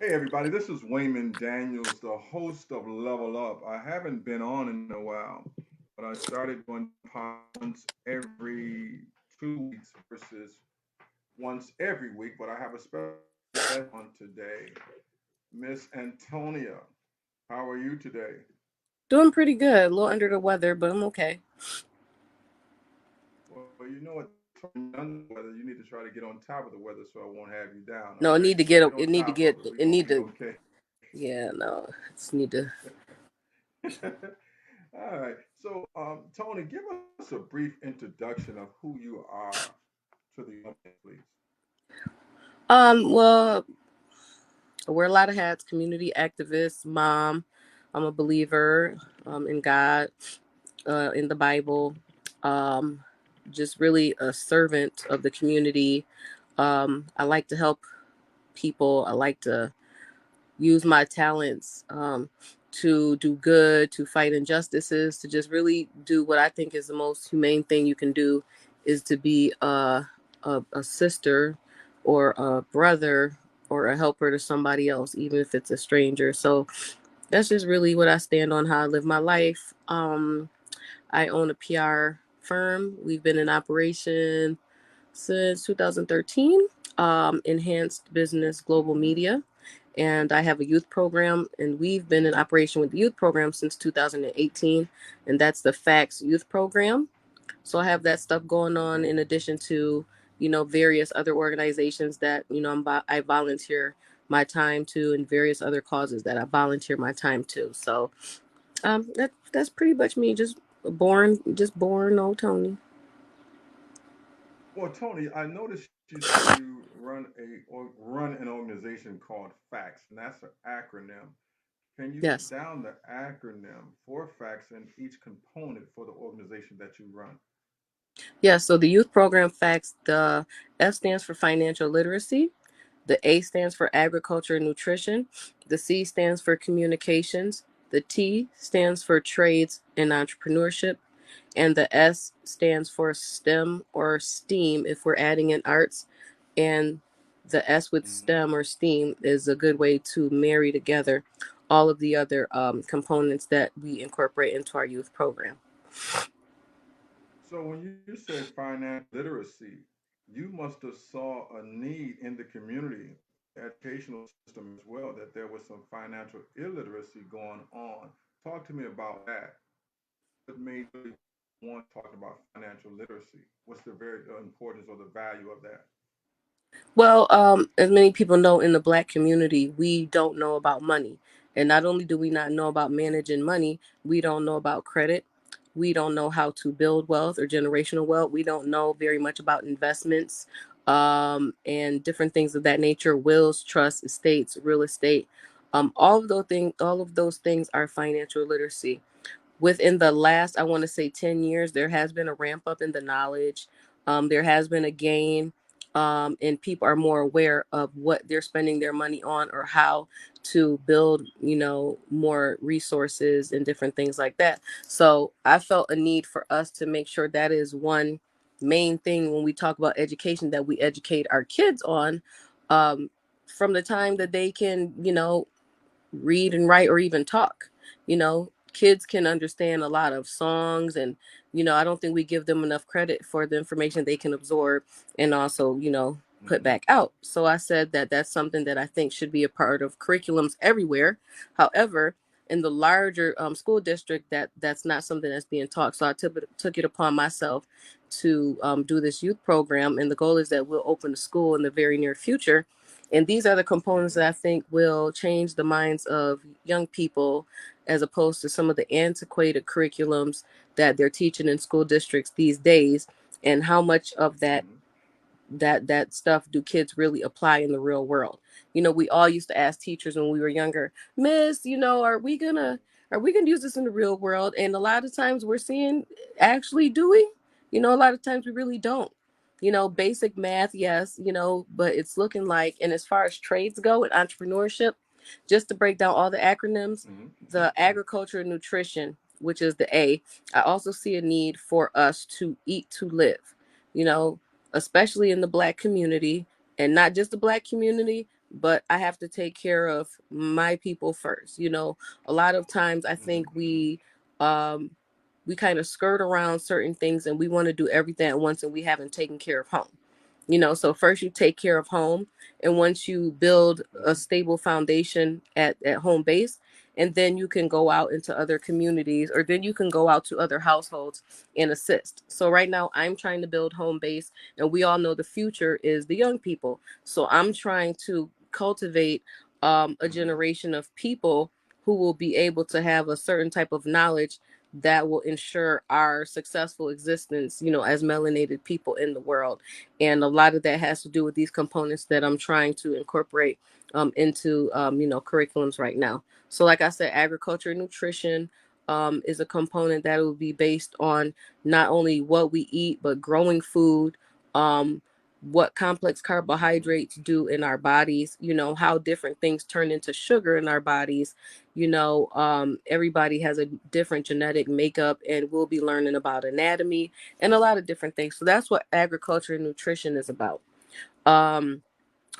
Hey everybody, this is Wayman Daniels, the host of Level Up. I haven't been on in a while, but I started doing once every 2 weeks versus once every week. But I have a special guest on today, Miss Antonia. How are you today? Doing pretty good. A little under the weather, but I'm okay. Well, you know what, Tony, you're under the weather. You need to try to get on top of the weather so I won't have you down. No, Okay, so get on it need to top of get, it. We're it gonna need be to, okay. yeah, no, it's need to. All right. So, Tony, give us a brief introduction of who you are to the audience, please. Well, I wear a lot of hats, community activist, mom. I'm a believer, in God, in the Bible, um, just really a servant of the community. I like to help people. I like to use my talents to do good, to fight injustices, to just really do what I think is the most humane thing you can do is to be a sister or a brother or a helper to somebody else, even if it's a stranger. So that's just really what I stand on, how I live my life. I own a PR firm. We've been in operation since 2013, Enhanced Business Global Media. And I have a youth program, and we've been in operation with the youth program since 2018, and that's the F.A.C.T.S youth program. So I have that stuff going on in addition to, various other organizations that, I volunteer my time to, and various other causes that I volunteer my time to. So that's pretty much me, just born old Tony. Well, Tony, I noticed you said you run an organization called FACTS, and that's an acronym. Can you break Yes. down the acronym for FACTS and each component for the organization that you run? Yeah, so the youth program facts, the F stands for financial literacy, the A stands for agriculture and nutrition, the C stands for communications, the T stands for trades and entrepreneurship, and the S stands for STEM or STEAM if we're adding in arts. And the S with Hmm. STEM or STEAM is a good way to marry together all of the other components that we incorporate into our youth program. So when you say financial literacy, you must have saw a need in the community or in the educational system as well that there was some financial illiteracy going on. Talk to me about that. What made you really want to talk about financial literacy? What's the very importance or the value of that? Well, as many people know in the black community, we don't know about money. And not only do we not know about managing money, we don't know about credit. We don't know how to build wealth or generational wealth. We don't know very much about investments and different things of that nature, wills, trusts, estates, real estate. All of those things are financial literacy. Within the last, I want to say 10 years, there has been a ramp up in the knowledge. There has been a gain, and people are more aware of what they're spending their money on or how to build, more resources and different things like that. So I felt a need for us to make sure that is one main thing when we talk about education that we educate our kids on, um, from the time that they can, read and write or even talk. Kids can understand a lot of songs, and I don't think we give them enough credit for the information they can absorb and also, put Hmm. back out. So I said that that's something that I think should be a part of curriculums everywhere. However, in the larger school district, that's not something that's being taught. So I took it upon myself to do this youth program, and the goal is that we'll open a school in the very near future, and these are the components Hmm. that I think will change the minds of young people as opposed to some of the antiquated curriculums that they're teaching in school districts these days, and how much of Hmm. that stuff do kids really apply in the real world. We all used to ask teachers when we were younger, Miss, are we gonna use this in the real world? And a lot of times we're seeing, actually, do we? A lot of times we really don't. Basic math, yes, but it's looking like, and as far as trades go and entrepreneurship, just to break down all the acronyms, Hmm. the agriculture and nutrition, which is the A, I also see a need for us to eat to live. you know especially in the black community, and not just the black community, but I have to take care of my people first. A lot of times I Hmm. think um we kind of skirt around certain things and we want to do everything at once and we haven't taken care of home. So first you take care of home, and once you build a Hmm. stable foundation at home base, and then you can go out into other communities, or then you can go out to other households and assist. So right now I'm trying to build home base, and we all know the future is the young people. So I'm trying to cultivate a Hmm. generation of people who will be able to have a certain type of knowledge that will ensure our successful existence, as melanated people in the world. And a lot of that has to do with these components that I'm trying to incorporate into curriculums right now. So like I said, agriculture and nutrition is a component that will be based on not only what we eat but growing food, um, what complex Hmm. carbohydrates do in our bodies, how different things turn into sugar in our bodies. Everybody has a different genetic makeup, and we'll be learning about anatomy and a lot of different things. So that's what agriculture and nutrition is about. Um,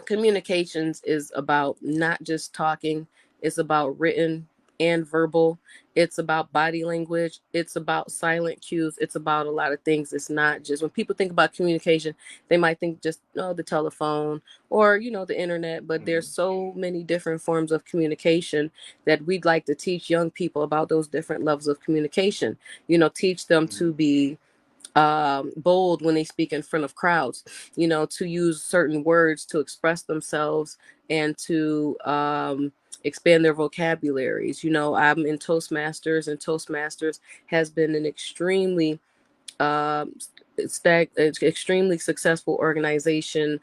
Communications is about not just talking, it's about written and verbal. It's about body language. It's about silent cues. It's about a lot of things. It's not just when people think about communication, they might think just the telephone or the internet, but there's Hmm. so many different forms of communication that we'd like to teach young people about those different levels of communication. Teach them to Hmm. be bold when they speak in front of crowds, to use certain words to express themselves and to expand their vocabularies. I'm in Toastmasters, and Toastmasters has been an um, extremely successful organization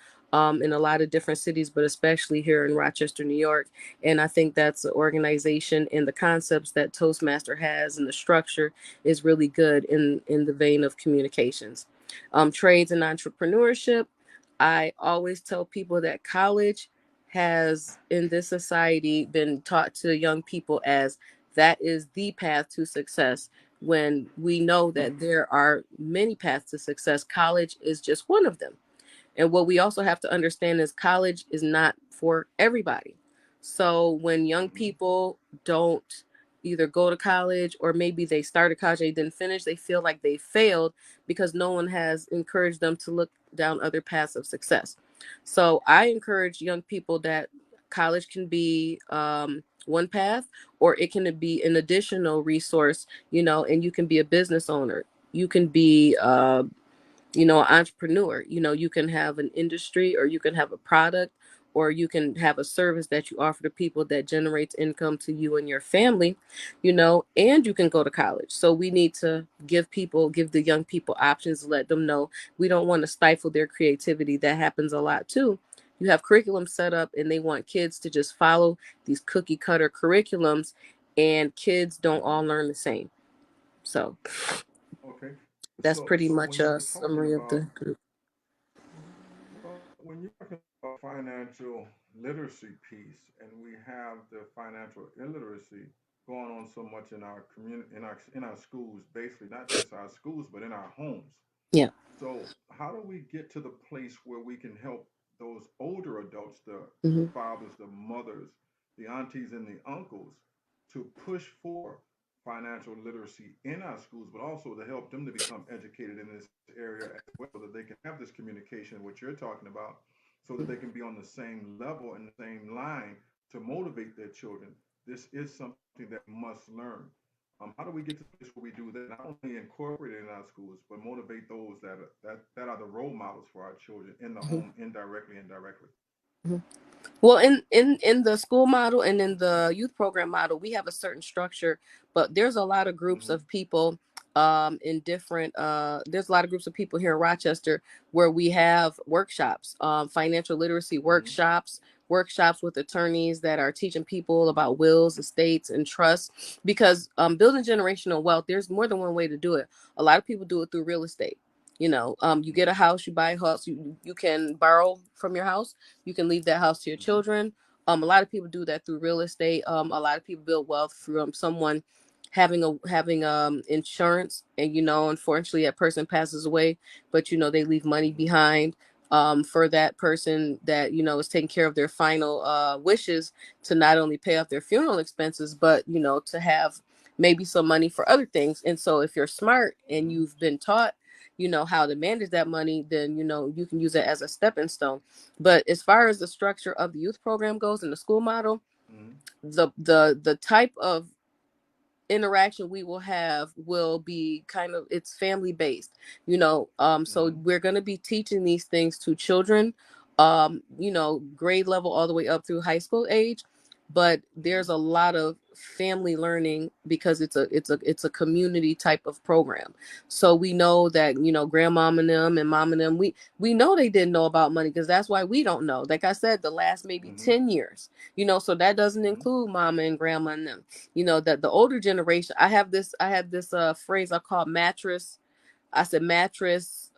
in a lot of different cities, but especially here in Rochester, New York. And I think that's an organization, and the concepts that Toastmaster has and the structure is really good in the vein of communications. Trades and entrepreneurship. I always tell people that college has in this society been taught to young people as that is the path to success, when we know that there are many paths to success. College is just one of them. And what we also have to understand is college is not for everybody. So when young Hmm. people don't either go to college, or maybe they started college, they didn't finish, they feel like they failed because no one has encouraged them to look down other paths of success. So I encourage young people that college can be one path, or it can be an additional resource, and you can be a business owner. You can be an entrepreneur. You can have an industry, or you can have a product, or you can have a service that you offer to people that generates income to you and your family, and you can go to college. So we need to give the young people options, let them know we don't want to stifle their creativity. That happens a lot too. You have curriculum set up and they want kids to just follow these cookie cutter curriculums, and kids don't Hmm. all learn the same. So Okay. that's So, pretty so much when you a were talking summary of about, the group. well, when you're talking about financial literacy piece, and we have the financial illiteracy going on so much in our community, in our schools, basically not just our schools, but in our homes. Yeah. So, how do we get to the place where we can help those older adults, the Hmm. fathers, the mothers, the aunties, and the uncles, to push for financial literacy in our schools, but also to help them to become educated in this area as well, so that they can have this communication, what you're talking about, so that they can be on the same level and the same line to motivate their children. This is something that we must learn. How do we get to the place where we do that? Not only incorporate it in our schools, but motivate those that are the role models for our children in the Hmm. home, indirectly and directly. Hmm. Well, in the school model and in the youth program model, we have a certain structure, but there's a lot of groups Mm-hmm. of people in different there's a lot of groups of people here in Rochester where we have workshops, financial literacy Mm-hmm. workshops with attorneys that are teaching people about wills, estates, and trusts. Because building generational wealth, there's more than one way to do it. A lot of people do it through real estate. You get a house, you buy a house, you can borrow from your house, you can leave that house to your Mm-hmm. children. A lot of people do that through real estate. A lot of people build wealth from someone having insurance, and unfortunately that person passes away, but they leave money Mm-hmm. behind for that person that is taking care of their final wishes, to not only pay off their funeral expenses, but to have maybe some money for other things. And so if you're smart and Mm-hmm. you've been taught how to manage that money, then you can use it as a stepping stone. But as far as the structure of the youth program goes in the school model, Mm-hmm. the type of interaction we will have will be kind of, it's family based, so Mm-hmm. we're going to be teaching these things to children, grade level all the way up through high school age. But there's Mm-hmm. a lot of family learning because it's a community type of program. So we know that grandmom and them and mom and them, we know they didn't know about money, because that's why we don't know. Like I said, the last maybe Mm-hmm. 10 years, so that doesn't Mm-hmm. include mama and grandma and them. That the older generation, I had this phrase I call mattress. I said mattress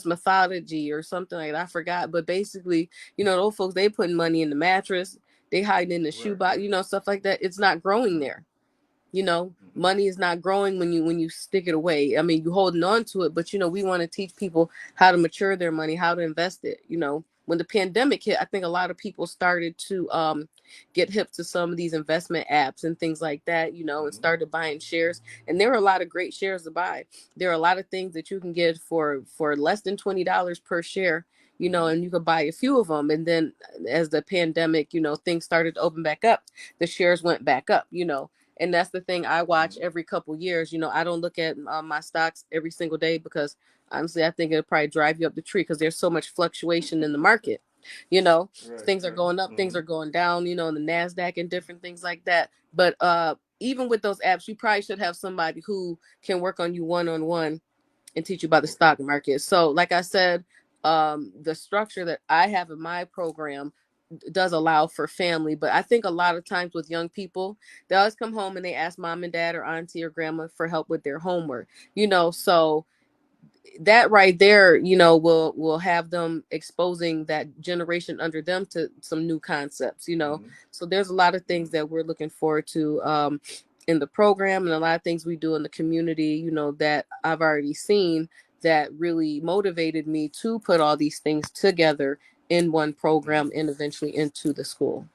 mythology or something like that. I forgot. But basically, those folks, they putting money in the mattress, they hiding in the Right. shoebox, stuff like that. It's not growing Right. there. Mm-hmm. Money is not growing when you stick it away. I mean, you holding on to it, but we want to teach people how to mature their money, how to invest it. When the pandemic hit, I think a lot of people started to get hip to some of these investment apps and things like that, and Mm-hmm. started buying shares. And there are a lot of great shares to buy. There are a lot of things that you can get for less than $20 per share, Mm-hmm. and you could buy a few of them. And then as the pandemic, things started to open back up, the shares went back up. And that's the thing I watch Mm-hmm. every couple years. I don't look at my stocks every single day, because honestly, I think it'll probably drive you up the tree, because there's so much fluctuation in the market. You know, Right. things are Right. going up, things Mm-hmm. are going down. In the Nasdaq and different things like that. But even with those apps, you probably should have somebody who can work on you one on one and teach you about the Okay. stock market. So, like I said, the structure that I have in my program does allow for family. But I think a lot of times with young people, they always come home and they ask mom and dad or auntie or grandma for help with their homework. So that right there, will have them exposing that generation under them to some new concepts. Mm-hmm. So there's a lot of things Mm-hmm. that we're looking forward to in the program, and a lot of things we do in the community, that I've already seen, that really motivated me to put all these things together in one program Mm-hmm. and eventually into the school.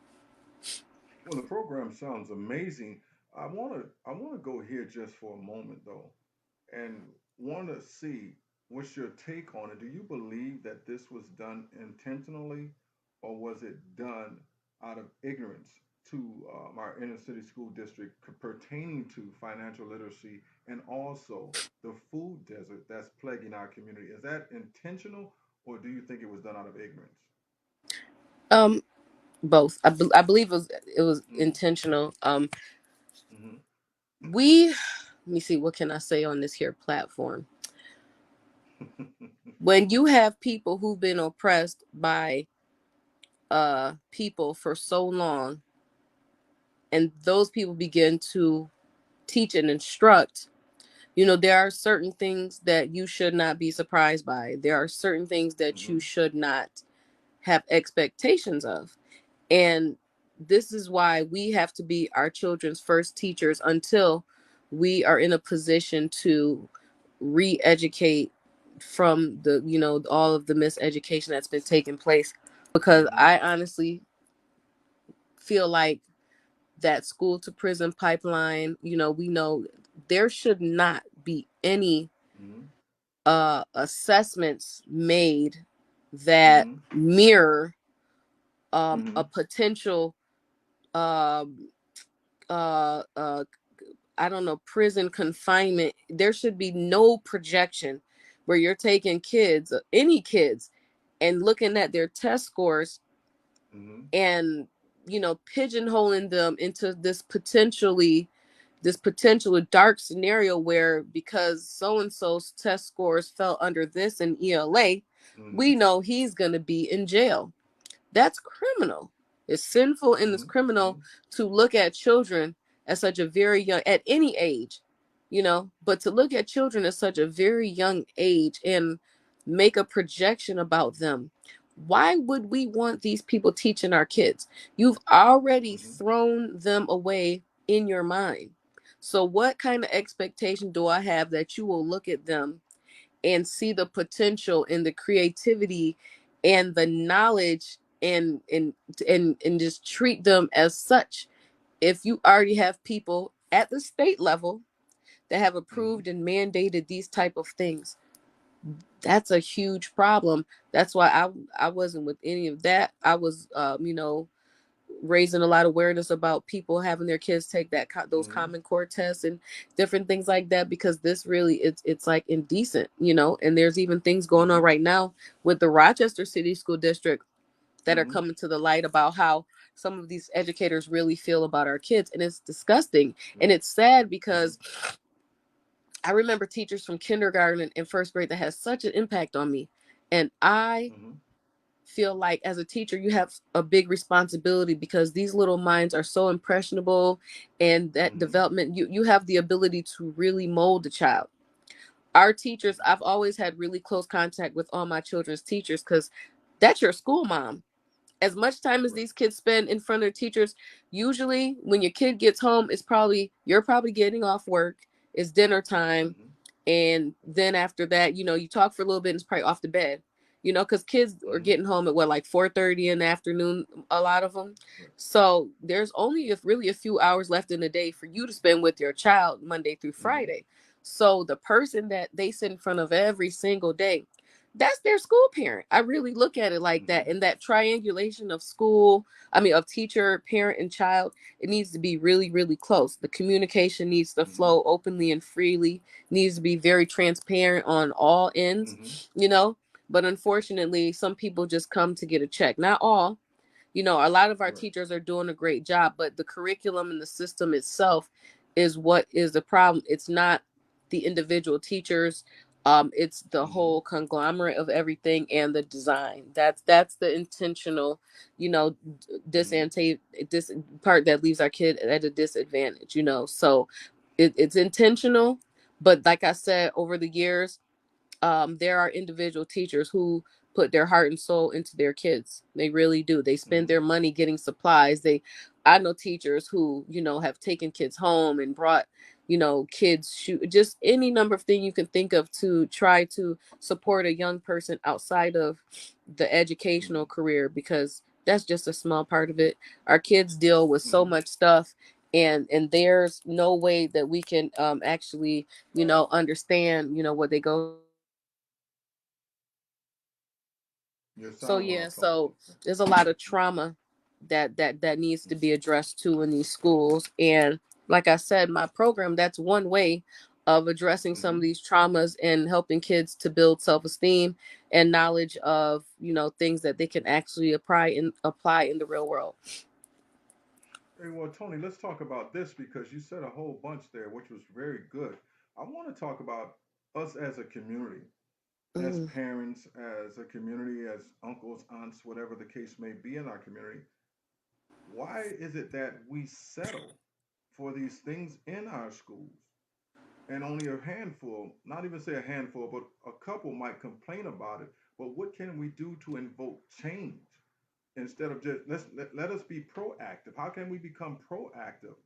Well, the program sounds amazing. I want to go here just for a moment though, and want to see what's your take on it. Do you believe that this was done intentionally, or was it done out of ignorance to our inner city school district pertaining to financial literacy and also the food desert that's plaguing our community? Is that intentional, or do you think it was done out of ignorance? um Both. I believe it was Mm-hmm. intentional. Mm-hmm. We Let me see, what can I say on this here platform. When you have people who've been oppressed by people for so long, and those people begin to teach and instruct, there are certain things that you should not be surprised by. There are certain things that you Mm-hmm. should not have expectations of. And this is why we have to be our children's first teachers until we are in a position to re-educate from the all of the miseducation that's been taking place. Because Mm-hmm. I honestly feel like that school to prison pipeline, we know there should not be any Mm-hmm. assessments made that Mm-hmm. mirror Mm-hmm. a potential um uh uh I don't know, prison confinement. There should be no projection where you're taking kids, any kids, and looking at their test scores Mm-hmm. and pigeonholing them into this potential dark scenario, where because so and so's test scores fell under this in ELA, Mm-hmm. we know he's going to be in jail. That's criminal. It's sinful and it's Mm-hmm. Mm-hmm. criminal to look at children at such a very young, at any age, but to look at children at such a very young age and make a projection about them. Why would we want these people teaching our kids? You've already Mm-hmm. thrown them away in your mind. So what kind of expectation do I have that you will look at them and see the potential and the creativity and the knowledge, and just treat them as such. If you already have people at the state level that have Mm-hmm. approved and mandated these type of things, that's a huge problem. That's why I wasn't with any of that. I was raising a lot of awareness about people having their kids take those Mm-hmm. common core tests and different things like that, because this really, it's like indecent, and there's even things going Mm-hmm. on right now with the Rochester City School District that are Mm-hmm. coming to the light about how some of these educators really feel about our kids, and it's disgusting. And Right. it's sad Mm-hmm. because I remember teachers from kindergarten and first grade that has such an impact on me. And I Mm-hmm. feel like as a teacher, you have a big responsibility because these little minds are so impressionable, and that Mm-hmm. development, you have the ability to really mold the child. Our teachers, Mm-hmm. I've always had really close contact with all my children's teachers, because that's your school mom. As much time as Right. these kids spend in front of teachers, usually when your kid gets home, you're probably getting off work, it's dinner time, Mm-hmm. and then after that, you talk for a little bit and it's probably off to bed. Because kids are Mm-hmm. getting home at what, like 4:30 in the afternoon, a lot of them. Right. So there's only if really a few hours left in the day for you to spend with your child Monday through Mm-hmm. Friday. So the person that they sit in front of every single day, that's their school parent. I really look at it like Mm-hmm. that. And that triangulation of school, I mean, of teacher, parent, and child, it needs to be really, really close. The communication needs to Mm-hmm. flow openly and freely, needs to be very transparent on all ends, Mm-hmm. you know. But unfortunately, some people just come to get a check. Not all, a lot of our Right. teachers are doing a great job, but the curriculum and the system itself is what is the problem. It's not the individual teachers. It's the Mm-hmm. whole conglomerate of everything and the design. That's the intentional, Mm-hmm. this part that leaves our kid at a disadvantage. So it's intentional, but like I said, over the years, there are individual teachers who put their heart and soul into their kids. They really do. They spend Mm-hmm. their money getting supplies. I know teachers who, have taken kids home and brought, kids shoe, just any number of things you can think of to try to support a young person outside of the Mm-hmm. educational career, because that's just a small part of it. Our kids deal with so Mm-hmm. much stuff, and there's no way that we can actually understand what they go through in their lives. Your So sound went yeah, off, Tony. so there's a lot of trauma that needs to be addressed too in these schools. And like I said, my program, that's one way of addressing some Mm-hmm. of these traumas and helping kids to build self-esteem and knowledge of things that they can actually apply in the real world. Hey, well, Tony, let's talk about this because you said a whole bunch there, which was very good. I want to talk about us as a community, as Mm. parents, as a community, as uncles, aunts, whatever the case may be in our community. Why is it that we settle for these things in our schools and only a handful, not even say a handful, but a couple might complain about it? But what can we do to invoke change instead of just let us be proactive? How can we become proactive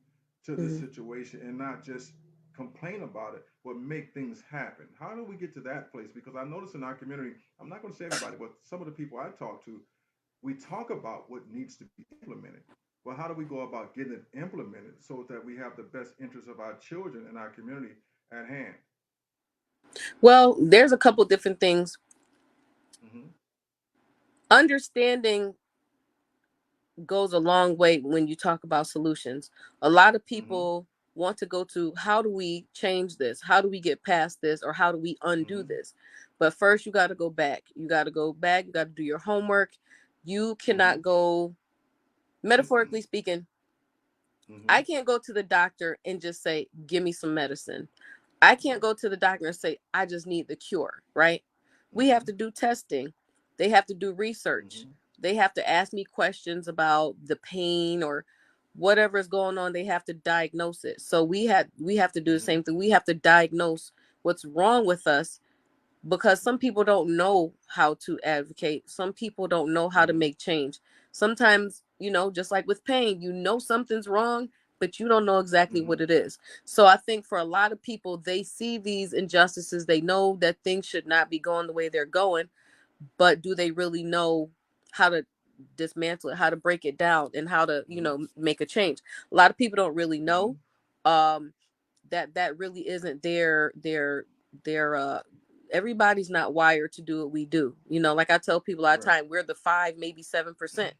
to this Mm. situation and not just complain about it, but make things happen? How do we get to that place? Because I notice in our community, I'm not going to say everybody, but some of the people I talk to, we talk about what needs to be implemented. But how do we go about getting it implemented so that we have the best interests of our children and our community at hand? Well, there's a couple different things. Mm-hmm. Understanding goes a long way when you talk about solutions. A lot of Mm-hmm. people want to go to, how do we change this? How do we get past this? Or how do we undo Mm-hmm. this? But first, you got to go back. You got to go back. You got to do your homework. You Mm-hmm. cannot go, metaphorically speaking, Mm-hmm. I can't go to the doctor and just say, give me some medicine. I can't Right. go to the doctor and say, I just need the cure, right? We have Mm-hmm. to do testing. They have to do research. Mm-hmm. They have to ask me questions about the pain or whatever is going on. They have to diagnose it. So we have to do the Mm-hmm. same thing. We have to diagnose what's wrong with us, because some people don't know how to advocate. Some people don't know how to Mm-hmm. make change. Sometimes, just like with pain, something's wrong, but you don't know exactly Mhm. what it is. So I think for a lot of people, they see these injustices, they know that things should not be going the way they're going, but do they really know how to dismantle it, how to break it down, and how to, Mhm. make a change? A lot of people don't really know. Mhm. Um, that really isn't their everybody's not wired to do what we do. Like I tell people all the Right. time, we're the 5, maybe 7%.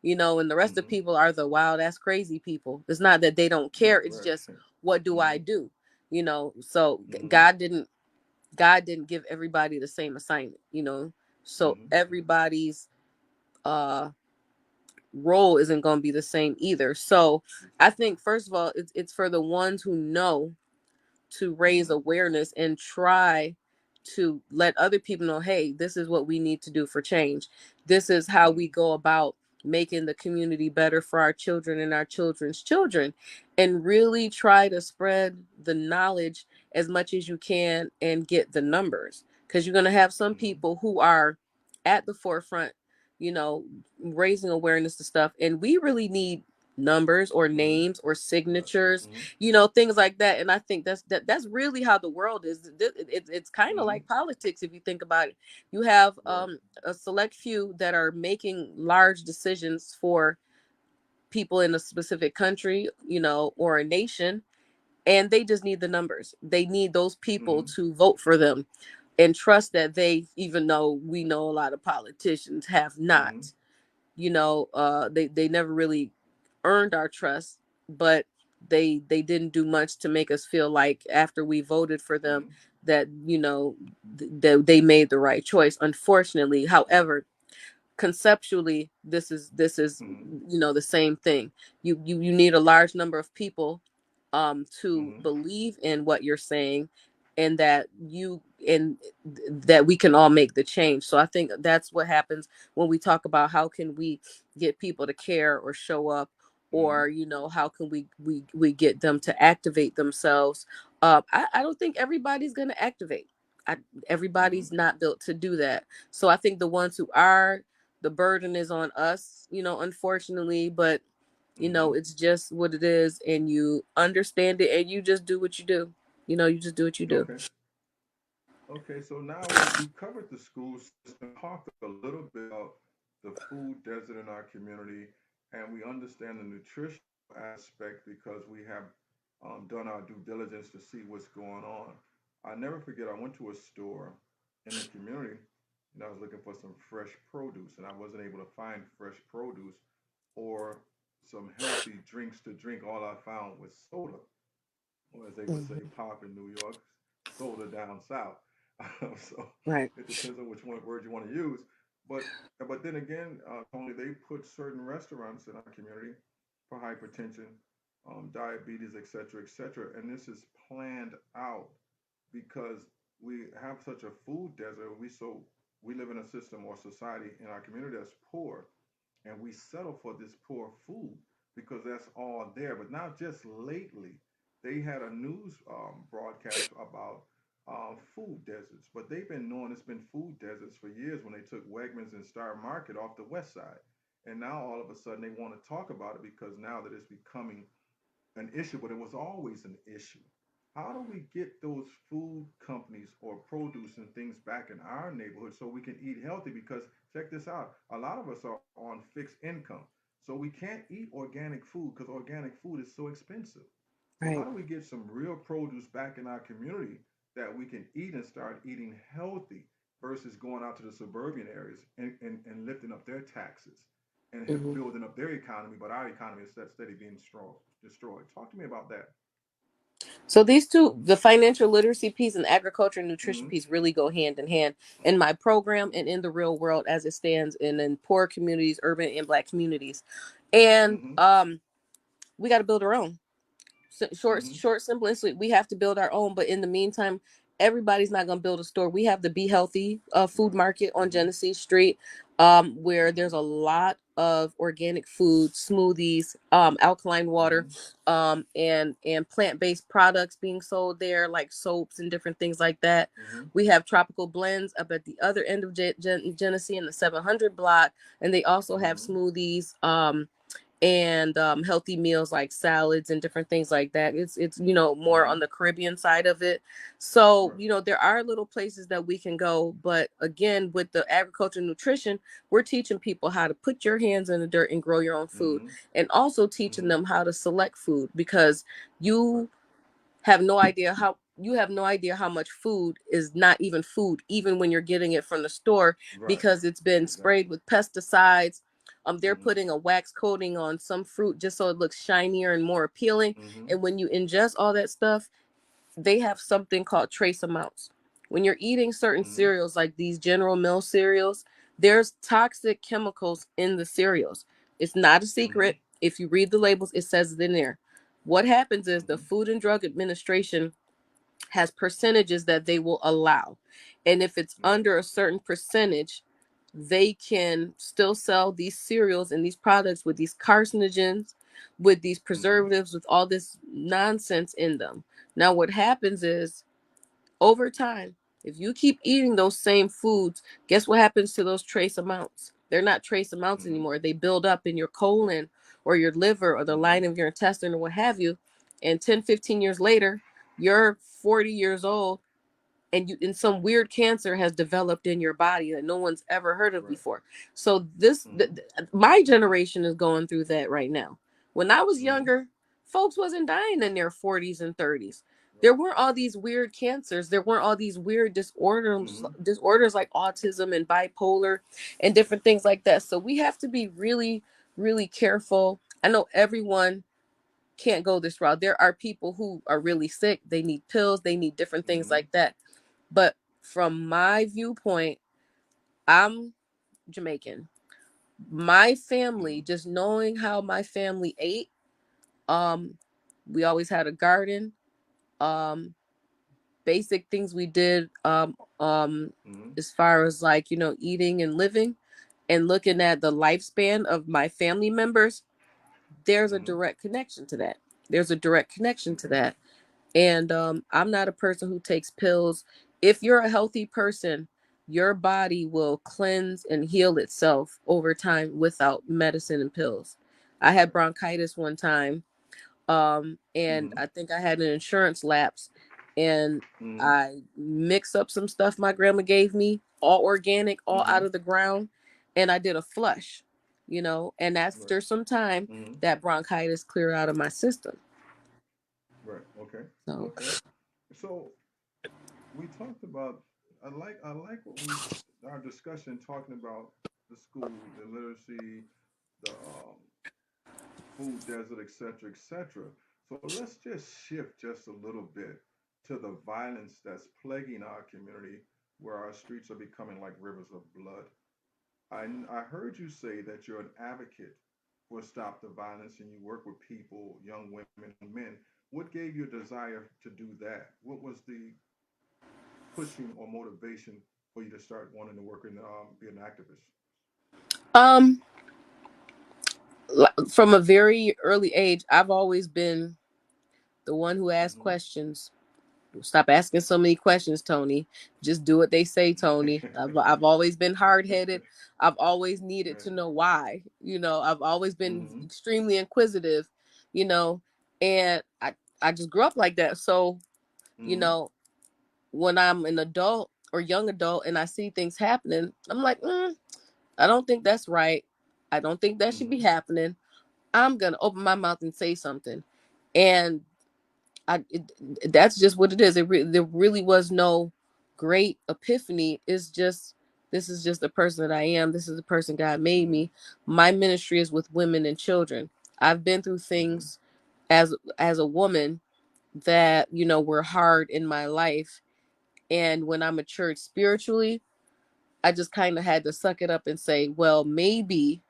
And the rest of the Mhm. people are the wild ass crazy people. It's not that they don't care, Right. it's Right. just, what do I Mhm. do? So Mhm. God didn't give everybody the same assignment. So Mhm. everybody's uh role isn't going to be the same either. So I think, first of all, it's for the ones who know to raise Mhm. awareness and try to let other people know, hey, this is what we need to do for change. This is how Mhm. we go about making the community better for our children and our children's children, and really try to spread the knowledge as much as you can and get the numbers, because you're going to have some Mhm. people who are at the forefront, you know raising awareness to stuff, and we really need numbers or Mhm. names or Right. signatures, Mhm. things like that. And I think that's really how the world is. It's kind of Mhm. like politics, if you think about it. You have Right. a select few that are making large decisions for people in a specific country, or a nation, and they just need the numbers. They need those people Mhm. to vote for them, and trust that they, even though we know a lot of politicians have Mhm. not, they never really earned our trust, but they didn't do much to make us feel like, after we voted for them, Mhm. that that they made the right choice, unfortunately. Right. However, conceptually, this is Mhm. the same thing. You need a large number of people to Mhm. believe in what you're saying, and that we can all make the change. So I think that's what happens when we talk about how can we get people to care or show up, Mhm. or how can we get them to activate themselves. I don't think everybody's going to activate. I, Mhm. everybody's not built to do that. So I think the ones who are, the burden is on us, unfortunately. But Mhm. it's just what it is, and you understand it, and you just do what you do. You just do what you do. Okay. Okay, so now we covered the school system, talked a little bit about the food desert in our community, and we understand the nutritional aspect because we have done our due diligence to see what's going on. I never forget, I went to a store in the community and I was looking for some fresh produce, and I wasn't able to find fresh produce or some healthy drinks to drink. All I found was soda, or as they would say, Mhm. pop in New York, soda down south. So Right. it depends on which one word you want to use. But but then again, Tony, they put certain restaurants in our community for hypertension, diabetes, et cetera, and this is planned out because we have such a food desert. We live in a system or society in our community that's poor, and we settle for this poor food because that's all there. But not just lately, they had a news broadcast about food deserts, but they've been knowing it's been food deserts for years when they took Wegmans and Star Market off the west side. And now all of a sudden they want to talk about it because now that it's becoming an issue, but it was always an issue. How do we get those food companies or produce and things back in our neighborhood so we can eat healthy? Because check this out, a lot of us are on fixed income, so we can't eat organic food because organic food is so expensive. So how Right. do we get some real produce back in our community that we can eat and start eating healthy versus going out to the suburban areas and lifting up their taxes and Hmm. building up their economy, but our economy is steady being destroyed. Talk to me about that. So these two, the financial literacy piece and the agriculture and nutrition Mm-hmm. piece, really go hand in hand in my program and in the real world as it stands in poor communities, urban and Black communities. And Mm-hmm. we got to build our own. Mm-hmm. Short, simple, and sweet. We have to build our own, but in the meantime, everybody's not going to build a store. We have the Be Healthy food Right. market on Mm-hmm. Genesee Street, where Mm-hmm. there's a lot of organic food, smoothies, alkaline water, Mm-hmm. and plant based products being sold there, like soaps and different things like that. Mm-hmm. We have tropical blends up at the other end of Genesee in the 700 block, and they also have Mm-hmm. smoothies. and healthy meals like salads and different things like that. It's more Mm-hmm. on the Caribbean side of it. So Right. there are little places that we can go, but again, with the agriculture and nutrition, we're teaching people how to put your hands in the dirt and grow your own food, Mm-hmm. and also teaching Mm-hmm. them how to select food, because Right. you have no idea how much food is not even food, even when you're getting it from the store, Right. because it's been Exactly. sprayed with pesticides. They're Mm-hmm. putting a wax coating on some fruit just so it looks shinier and more appealing. Mm-hmm. And when you ingest all that stuff, they have something called trace amounts. When you're eating certain Mm-hmm. cereals, like these General Mills cereals, there's toxic chemicals in the cereals. It's not a Mm-hmm. secret. If you read the labels, it says it in there. What happens is the Mm-hmm. Food and Drug Administration has percentages that they will allow. And if it's Right. under a certain percentage, they can still sell these cereals and these products with these carcinogens, with these Mm-hmm. preservatives, with all this nonsense in them. Now, what happens is, over time, if you keep eating those same foods, guess what happens to those trace amounts? They're not trace amounts Mm-hmm. anymore. They build up in your colon or your liver or the Mm-hmm. lining of your intestine or what have you. And 10, 15 years later, you're 40 years old, and some weird cancer has developed in your body that no one's ever heard of Right. before. So Mm-hmm. my generation is going through that right now. When I was Mm-hmm. younger, folks wasn't dying in their 40s and 30s. There Right. weren't all these weird cancers. There weren't all these weird Mm-hmm. disorders like autism and bipolar and different things like that. So we have to be really, really careful. I know everyone can't go this route. There are people who are really sick. They need pills. They need different things Mm-hmm. like that. But from my viewpoint, I'm Jamaican. My family, Mm-hmm. just knowing how my family ate, um, we always had a garden. Um, Basic things we did, Mm-hmm. as far as like, eating and living and looking at the lifespan of my family members, there's a Mm-hmm. direct connection to that. There's a direct connection to Okay. that. And I'm not a person who takes pills. If you're a healthy person, your body will cleanse and heal itself over time without medicine and pills. I had Right. bronchitis one time, and Mm-hmm. I think I had an insurance lapse, and Mm-hmm. I mixed up some stuff my grandma gave me, all organic, all Mm-hmm. out of the ground, and I did a flush, and Right. after some time, Mm-hmm. that bronchitis cleared out of my system. Right. Okay. So, Okay. So we talked about. I like what we our discussion talking about the school, the literacy, the food desert, etc., etc. So let's just shift just a little bit to the violence that's plaguing our community, where our streets are becoming like rivers of blood. I heard you say that you're an advocate for Stop the Violence and you work with people, young women, young men. What gave you a desire to do that? What was the pushing or motivation for you to start wanting to work and be an activist? um, from a very early age, I've always been the one who asks Mm-hmm. questions. Stop asking so many questions, Tony. Just do what they say, Tony. I've always been hard headed. I've always needed Right. to know why. I've always been Mm-hmm. extremely inquisitive. You know, and I just grew up like that. So you Mm-hmm. know, when I'm an adult or young adult and I see things happening, I'm like, I don't think that's right. I don't think that should be Mm-hmm. happening. I'm gonna open my mouth and say something, and that's just what it is. There really was no great epiphany. It's just, this is just the person that I am. This is the person God made Mm-hmm. me. My ministry is with women and children. I've been through Mm-hmm. things as a woman that were hard in my life, and when I matured spiritually, I just kind of had to suck it up and say, well, maybe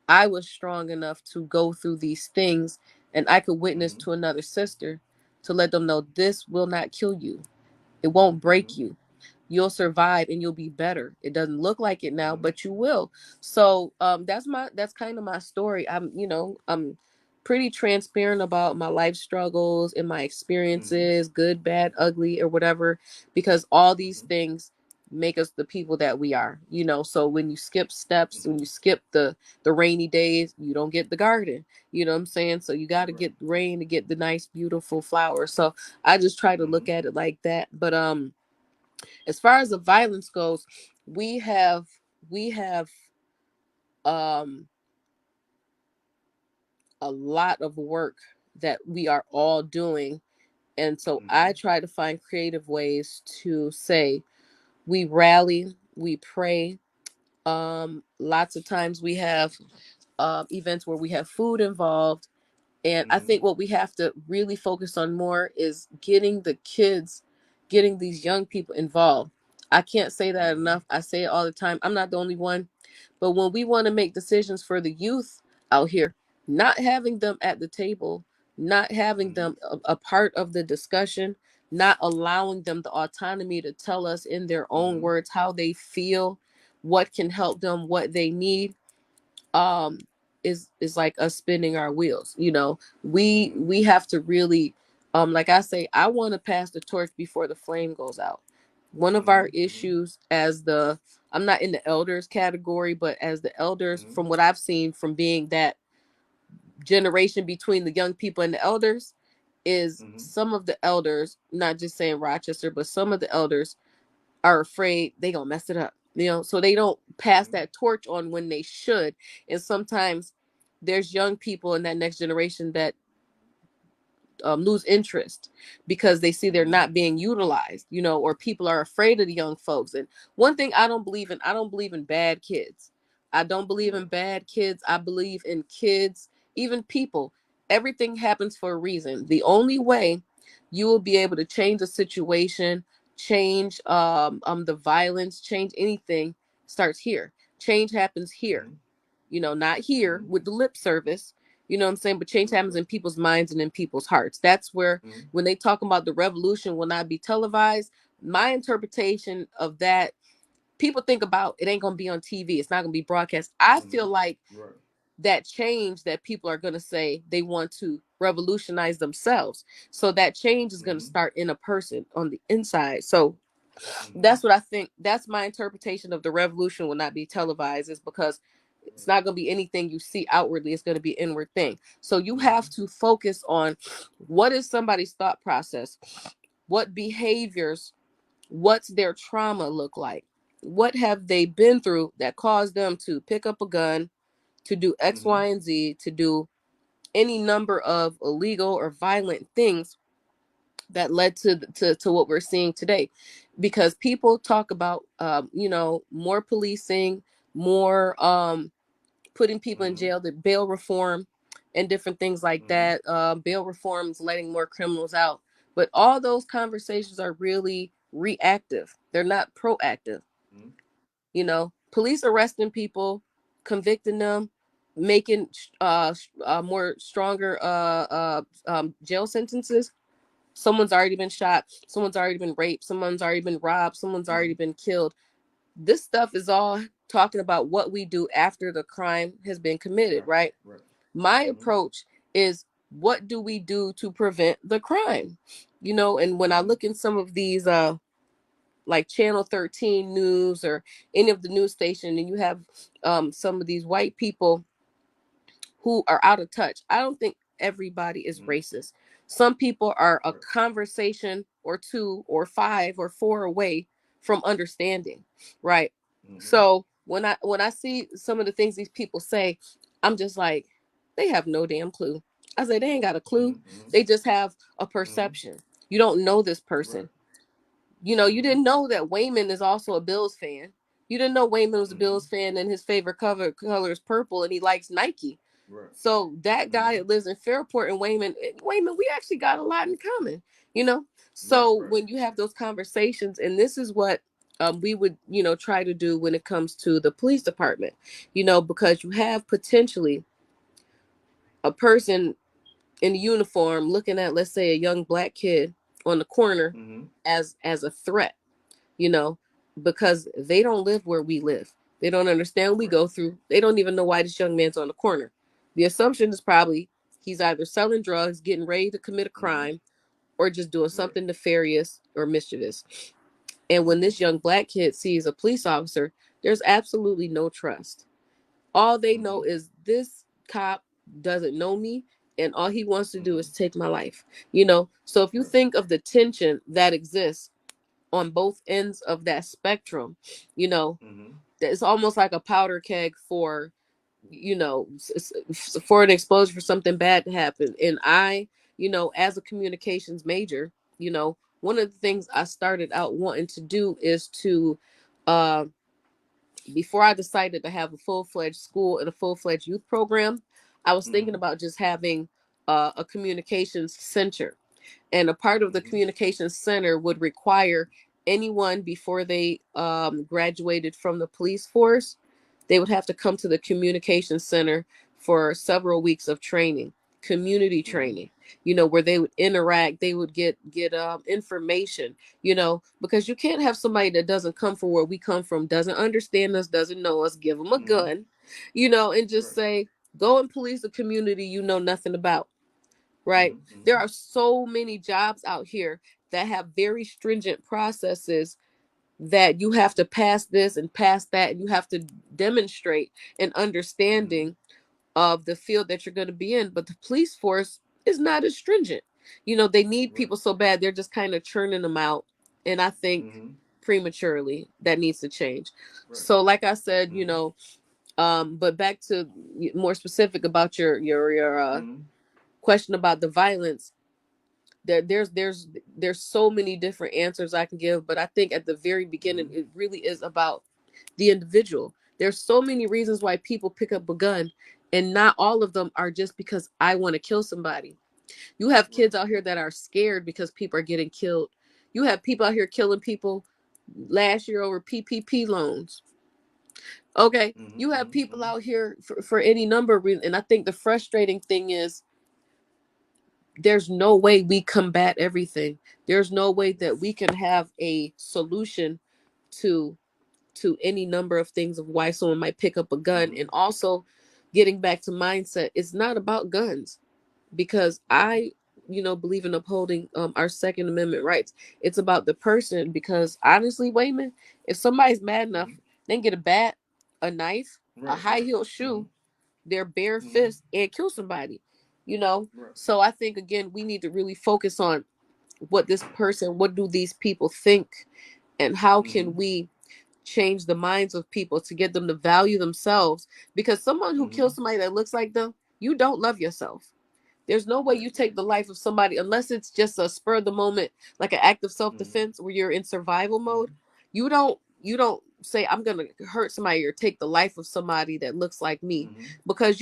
I was strong enough to go through these things, and I could witness Mm-hmm. to another sister to let them know this will not kill you. It won't Mm-hmm. break you. You'll survive and you'll be better. It doesn't look like it now, Mm-hmm. but you will. So that's kind of my story. I'm pretty transparent about my life struggles and my Mm-hmm. experiences, good, bad, ugly, or whatever, because all these Mm-hmm. things make us the people that we are, you know. So when you skip steps, when you skip the rainy days, you don't get the garden, you know what I'm saying? So you got to Right. get rain to get the nice beautiful flowers. So I just try to Mm-hmm. look at it like that. But as far as the violence goes, we have we have um a lot of work that we are all doing. And so Mm-hmm. I try to find creative ways to say we rally, we pray. Lots of times we have events where we have food involved. And I Mm-hmm. think what we have to really focus on more is getting the kids, getting these young people involved. I can't say that Mm-hmm. enough. I say it all the time. I'm not the only one. But when we want to make decisions for the youth out here, not having them at the table, not having Mm-hmm. them a part of the discussion, not allowing them the autonomy to tell us in their own Mm-hmm. words how they feel, what can help them, what they need, um is like us spinning our wheels, you know. Mm-hmm. We have to really, like I say, I want to pass the torch before the flame goes out. One of Mm-hmm. our issues as the, I'm not in the elders category, but as the elders, Mm-hmm. from what I've seen from being that generation between the young people and the elders, is Mm-hmm. some of the elders, not just saying Rochester, but some of the elders are afraid they gonna mess it up, you know, so they don't pass Mm-hmm. that torch on when they should. And sometimes there's young people in that next generation that lose interest because they see they're Mm-hmm. not being utilized, you know, or people are afraid of the young folks. And one thing I don't believe in, I don't believe in bad kids. I don't believe Right. in bad kids. I believe in kids, even people. Everything happens for a reason. The only way you will be able to change a situation, change the violence, change anything starts here. Change happens here, Mm-hmm. you know, not here Mm-hmm. with the lip service, you know what I'm saying? But change Right. happens in people's minds and in people's hearts. That's where, Mm-hmm. when they talk about the revolution will not be televised, my interpretation of that, people think about it ain't going to be on TV, it's not going to be broadcast. I Mm-hmm. feel like Right. that change that people are going to say they want to revolutionize themselves. So that change is going to Mm-hmm. start in a person on the inside. So Mm-hmm. that's what I think. That's my interpretation of the revolution will not be televised, is because it's Right. not going to be anything you see outwardly. It's going to be inward thing. So you Mm-hmm. have to focus on what is somebody's thought process, what behaviors, what's their trauma look like, what have they been through that caused them to pick up a gun, to do X, Mm-hmm. Y, and Z, to do any number of illegal or violent things that led to what we're seeing today. Because people talk about you know, more policing, more putting people in Mm-hmm. jail, the bail reform and different things like Mm-hmm. that. Bail reforms letting more criminals out. But all those conversations are really reactive. They're not proactive. Mm-hmm. You know, police arresting people, convicting them, making more stronger jail sentences. Someone's already been shot. Someone's already been raped. Someone's already been robbed. Someone's Mm-hmm. already been killed. This stuff is all talking about what we do after the crime has been committed, After. right? Right. My Mm-hmm. approach is, what do we do to prevent the crime? You know, and when I Mm-hmm. look in some of these like Channel 13 news or any of the news station, and you have some of these white people who are out of touch. I don't think everybody is Mm-hmm. racist. Some people are a Right. conversation or two or five or four away from understanding, right? Mm-hmm. So when I see some of the things these people say, I'm just like, they have no damn clue. I say they ain't got a clue. Mm-hmm. They just have a Mm-hmm. perception. You don't know this Right. person. You know, you Mm-hmm. didn't know that Wayman is also a Bills fan. You didn't know Wayman was a Mm-hmm. Bills fan and his favorite color is purple and he likes Nike. Right. So that guy Mm-hmm. that lives in Fairport and Wayman, we actually got a lot in common, you know? Right. So Right. when you have those conversations, and this is what we would, you know, try to do when it comes to the police department, you know, because you have potentially a person in uniform looking at, let's say, a young black kid on the corner Mm-hmm. as a threat, you know, because they don't live where we live. They don't understand what we Right. go through. They don't even know why this young man's on the corner. The assumption is probably he's either selling drugs, getting ready to commit a Mm-hmm. crime, or just doing Right. something nefarious or mischievous. And when Mm-hmm. this young black kid sees a police officer, there's absolutely no trust. All they know Mm-hmm. is this cop doesn't know me, and all he wants to do Mm-hmm. is take my life. So if you Right. think of the tension that exists on both ends of that spectrum, you know, Mm-hmm. it's almost like a powder keg for, for an exposure for something bad to happen. And as a communications major, one of the things I started out wanting to do is to, uh, before I decided to have a full fledged school and a full fledged youth program, I was thinking Mm-hmm. about just having a communications center. And a part of the Mm-hmm. communications center would require anyone before they graduated from the police force, they would have to come to the communications center for several weeks of training, community Mm-hmm. training, where they would interact, they would get information, because you can't have somebody that doesn't come from where we come from, doesn't understand us, doesn't know us, give them a Mm-hmm. gun, and just Right. say, go and police a community you know nothing about. Right? Mm-hmm. There Mm-hmm. are so many jobs out here that have very stringent processes that you have to pass this and pass that, and you have to demonstrate an Mm-hmm. understanding of the field that you're going to be in. But the police force is not as stringent. They need Right. people so bad, they're just kind of churning them out. And I think Mm-hmm. prematurely that needs to change. Right. So, like I said, Mm-hmm. but back to more specific about your Mm-hmm. question about the violence. There's so many different answers I can give, but I think at the very beginning Mm-hmm. it really is about the individual. There's so many reasons why people pick up a gun, and not all of them are just because I want to kill somebody. You have Right. kids out here that are scared because people are getting killed. You have people out here killing people last year over PPP loans. Okay, Mm-hmm. you have Mm-hmm. people Mm-hmm. out here for any number of reasons, and I think the frustrating thing is there's no way we combat everything. There's no way Right. that we can have a solution to any number of things of why someone might pick up a gun. Mm-hmm. And also, getting back to mindset, it's not about guns, because Mm-hmm. I believe in upholding our Second Amendment rights. It's about the person, because honestly, Wayman, if somebody's mad enough, Mm-hmm. they can get a bat, a knife, a Right. high heel Mm-hmm. shoe, their bare Mm-hmm. fist, and kill somebody. you know Right. so I think, again, we need to really focus on what do these people think, and how Mm-hmm. can we change the minds of people to get them to value themselves. Because someone who Mm-hmm. kills somebody that looks like them, you don't love yourself. There's no way Right. you take the life of somebody unless it's just a spur of the moment, like an act of Mm-hmm. self-defense where you're in survival mode. Mm-hmm. You don't say, I'm gonna hurt somebody or take the life of somebody that looks like me, Mm-hmm. because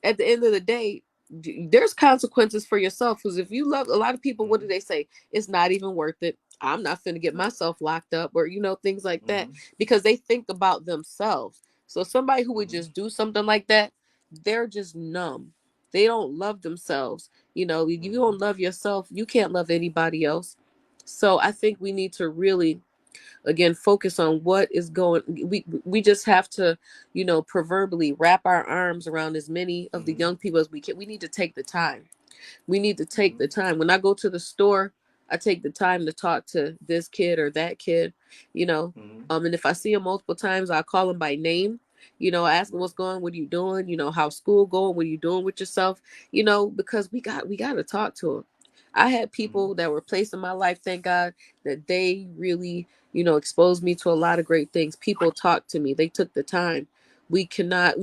at the end of the day, there's consequences for yourself. Because if you love a lot of people, what Mm-hmm. do they say? It's not even worth it. I'm not finna get Right. myself locked up, or things like that, Mm-hmm. because they think about themselves. So somebody who would Mm-hmm. just do something like that, they're just numb. They don't love themselves. You Mm-hmm. don't love yourself, you can't love anybody else. So I think we need to really, again, focus on what is going. We just have to, proverbially wrap our arms around as many of the Mm-hmm. young people as we can. We need to take the time. We need to take Mm-hmm. the time. When I go to the store, I take the time to talk to this kid or that kid, you know. Mm-hmm. And if I see him multiple times, I call him by name. I ask him Right. what's going, what are you doing, how's school going, what are you doing with yourself, because we got to talk to him. I had Mm-hmm. people that were placed in my life, thank God, that they really, exposed me to a lot of great things. People talked to me. They took the time. We cannot,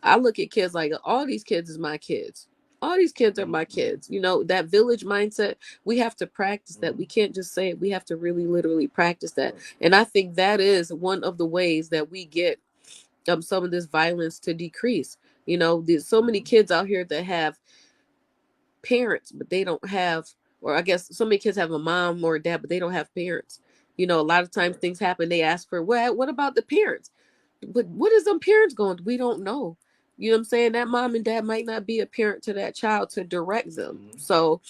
I look at kids like all these kids is my kids. All these kids are Mm-hmm. my Mm-hmm. kids. That village mindset, we have to practice that. Mm-hmm. We can't just say it. We have to really literally practice that. Right. And I think that is one of the ways that we get some of this violence to decrease. There's so many Mm-hmm. kids out here that have parents, but they don't have, or I guess so many kids have a mom or a dad, but they don't have parents. A lot of times Right. things happen, they ask for, what about the parents? But what is them parents going? We don't know. You know what I'm saying? That mom and dad might not be a parent to that child to direct them. Mm-hmm. So,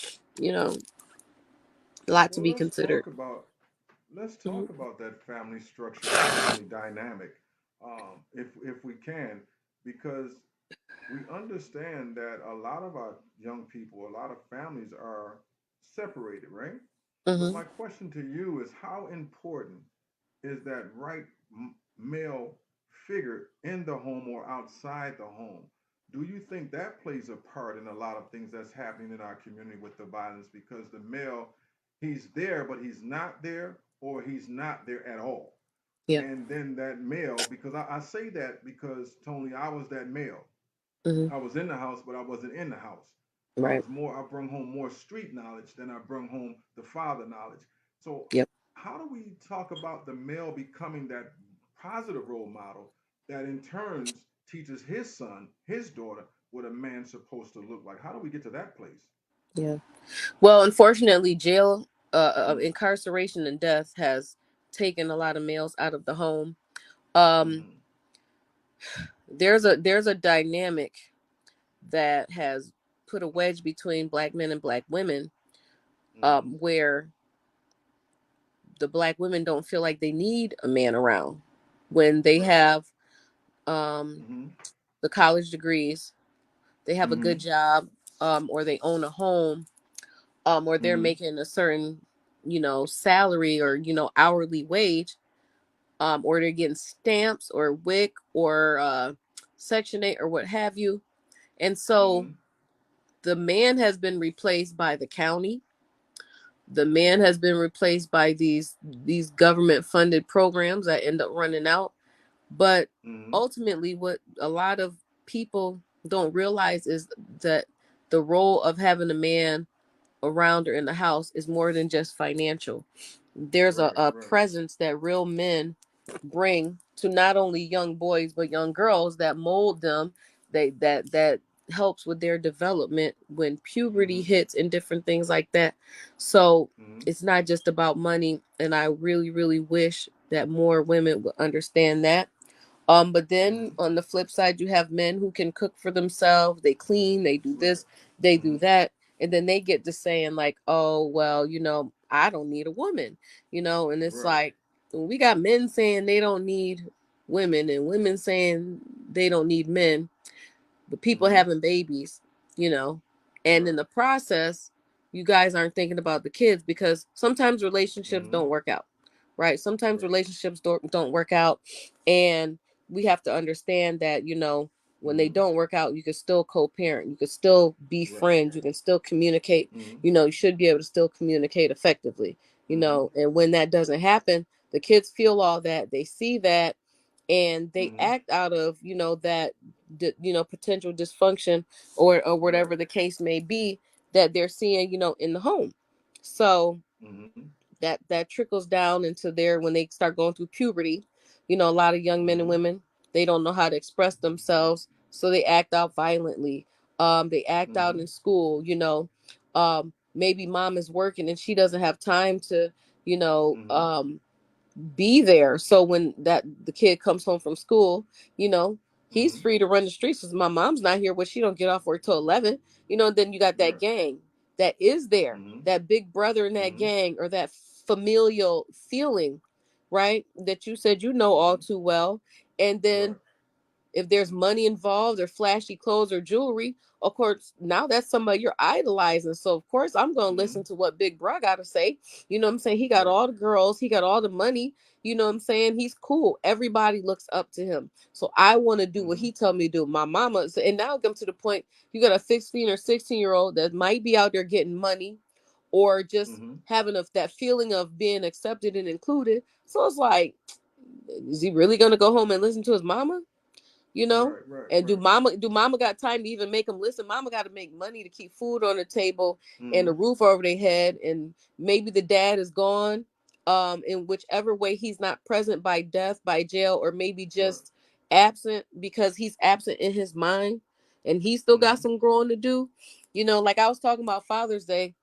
you know, a lot to Well, be considered. let's Mhm. talk about that family structure and family dynamic, if we can, because we understand that a lot of our young people, a lot of families are separated, right? But Mm-hmm. my question to you is how important is that right male figure in the home or outside the home? Do you think that plays a part in a lot of things that's happening in our community with the violence? Because the male, he's there, but he's not there, or he's not there at all. Yeah. And then that male, because I say that because Tony, I was that male. Mm-hmm. I was in the house, but I wasn't in the house. I Right. was more, I brought home more street knowledge than I brought home the father knowledge. So, Yep. how do we talk about the male becoming that positive role model that in turns teaches his son, his daughter, what a man's supposed to look like? How do we get to that place? Yeah. Well, unfortunately, jail, incarceration, and death has taken a lot of males out of the home. Um, Mm-hmm. there's a dynamic that has put a wedge between black men and black women, Mm-hmm. where the black women don't feel like they need a man around when they Right. have um, Mm-hmm. the college degrees, they have a good Mm-hmm. job, or they own a home, or they're Mm-hmm. making a certain, salary or hourly wage, or they're getting stamps or WIC or Section 8 or what have you. And so Mm-hmm. the man has been replaced by the county. The man has been replaced by these government funded programs that end up running out. But Mm-hmm. ultimately, what a lot of people don't realize is that the role of having a man around or in the house is more than just financial. There's a, Right. a Right. presence that real men bring to not only young boys but young girls that mold them, that helps with their development when puberty Mm-hmm. hits and different things like that. So Mm-hmm. it's not just about money, and I really really wish that more women would understand that. But then Mm-hmm. on the flip side, you have men who can cook for themselves. They clean, they do Right. this, they do Mm-hmm. that. And then they get to saying, like, oh, well, I don't need a woman, and it's Right. like, we got men saying they don't need women and women saying they don't need men, but people Mm-hmm. having babies, you know, and in Right. the process, you guys aren't thinking about the kids because sometimes relationships Mm-hmm. don't work out, right? Sometimes Right. relationships don't work out, and we have to understand that, when they Mm-hmm. don't work out, you can still co-parent, you can still be Right. friends, you can still communicate. Mm-hmm. You should be able to still communicate effectively. Mm-hmm. And when that doesn't happen, the kids feel all that, they see that, and they Mm-hmm. act out of that potential dysfunction, or Right. whatever the case may be that they're seeing in the home. So Mm-hmm. that trickles down into their, when they start going through puberty, a lot of young men and Mm-hmm. women, they don't know how to express themselves, so they act out violently. They act out Mm-hmm. in school. Maybe mom is working and she doesn't have time to you know Mm-hmm. um be there. So when that the kid comes home from school, you know, he's Mm-hmm. free to run the streets because my mom's not here, but she don't get off work till 11. Then you got that Right. gang that is there, Mm-hmm. that big brother in that Mm-hmm. gang, or that familial feeling, right? That you said all Mm-hmm. too well. And then Right. if there's money involved or flashy clothes or jewelry, of course, now that's somebody you're idolizing. So, of course, I'm going to Mm-hmm. listen to what Big Bro got to say. You know what I'm saying? He got Right. all the girls, he got all the money. You know what I'm saying? He's cool. Everybody looks up to him. So I want to do what Mm-hmm. he tell me to do. My mama, and now it comes to the point, you got a 15 or 16-year-old that might be out there getting money, or just Mm-hmm. having that feeling of being accepted and included. So it's like, is he really going to go home and listen to his mama? you know Right. Right. and do Right. mama got time to even make them listen? Mama got to make money to keep food on the table and a Mm-hmm. roof over their head, and maybe the dad is gone, in whichever way, he's not present by death, by jail, or maybe Right. just absent because he's absent in his mind, and he still got Mm-hmm. some growing to do. Like I was talking about Father's Day,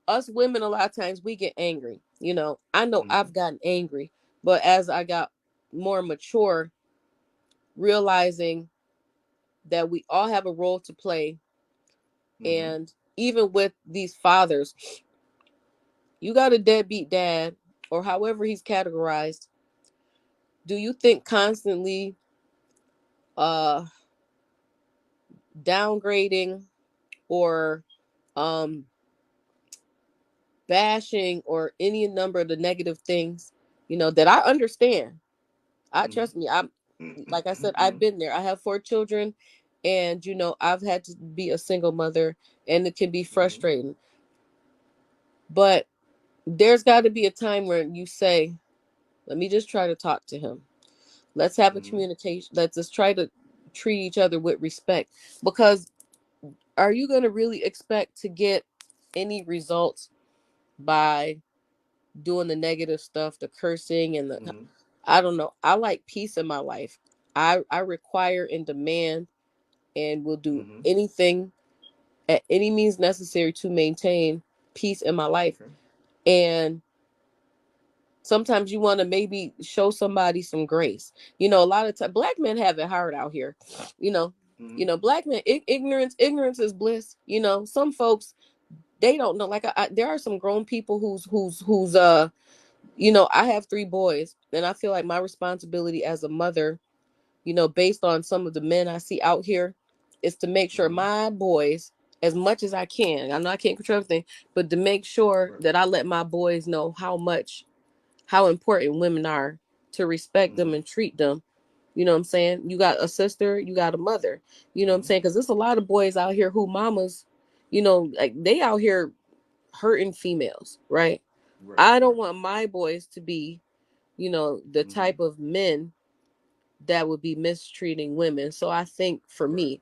us women, a lot of times we get angry. I know Mm-hmm. I've gotten angry, but as I got more mature, realizing that we all have a role to play. Mm-hmm. And even with these fathers, you got a deadbeat dad, or however he's categorized. Do you think constantly uh downgrading, or um bashing or any number of the negative things, that I understand. I trust me. I'm like I said, I've been there. I have 4 children, and I've had to be a single mother, and it can be frustrating. But there's got to be a time where you say, "Let me just try to talk to him. Let's have a communication. Let's just try to treat each other with respect." Because are you going to really expect to get any results by doing the negative stuff, the cursing and the I don't know. I like peace in my life. I require and demand and will do anything at any means necessary to maintain peace in my life. Okay. And sometimes you want to maybe show somebody some grace. A lot of time black men have it hard out here. You know, black men ignorance is bliss. Some folks they don't know. Like there are some grown people who's I have 3 boys, and I feel like my responsibility as a mother, based on some of the men I see out here, is to make sure my boys, as much as I can, I know I can't control everything, but to make sure Right. that I let my boys know how important women are, to respect them and treat them. You know what I'm saying? You got a sister, you got a mother. You know what I'm saying? Because there's a lot of boys out here who mamas, like they out here hurting females, right? Right. I don't Right. want my boys to be, the type of men that would be mistreating women. So I think for Right. me,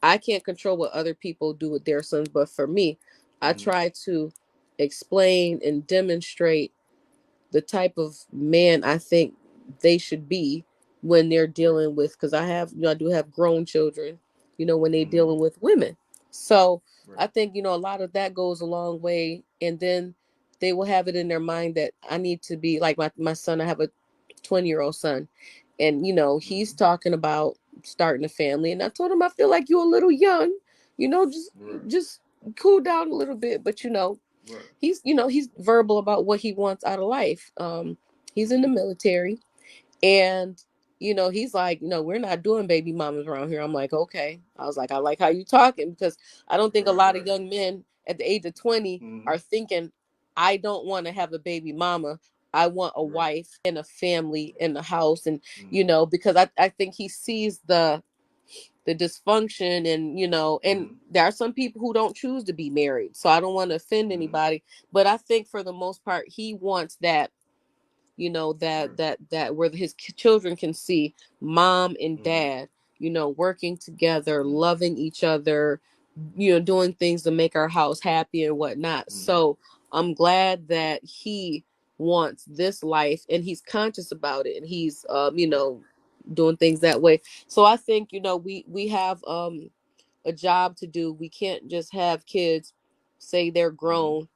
I can't control what other people do with their sons, but for me, I try to explain and demonstrate the type of man I think they should be when they're Right. dealing with, because I do have grown children, when they're Mm-hmm. dealing with women. So Right. I think, a lot of that goes a long way. And then they will have it in their mind that I need to be like my son. I have a 20-year-old son, and he's talking about starting a family. And I told him, I feel like you're a little young, just Right. just cool down a little bit. But Right. he's verbal about what he wants out of life. He's in the military, and he's like, we're not doing baby mamas around here. I'm like, okay. I was like, I like how you talking, because I don't think a Right. lot of Right. young men at the age of 20 are thinking, I don't want to have a baby mama. I want a Right. wife and a family in the house. And Mm-hmm. because I think he sees the dysfunction, and and there are some people who don't choose to be married, so I don't want to offend anybody, but I think for the most part he wants that, Right. that where his children can see mom and dad, working together, loving each other, doing things to make our house happy and whatnot. So I'm glad that he wants this life, and he's conscious about it, and he's Right. doing things that way. So I think, we have a job to do. We can't just have kids say they're grown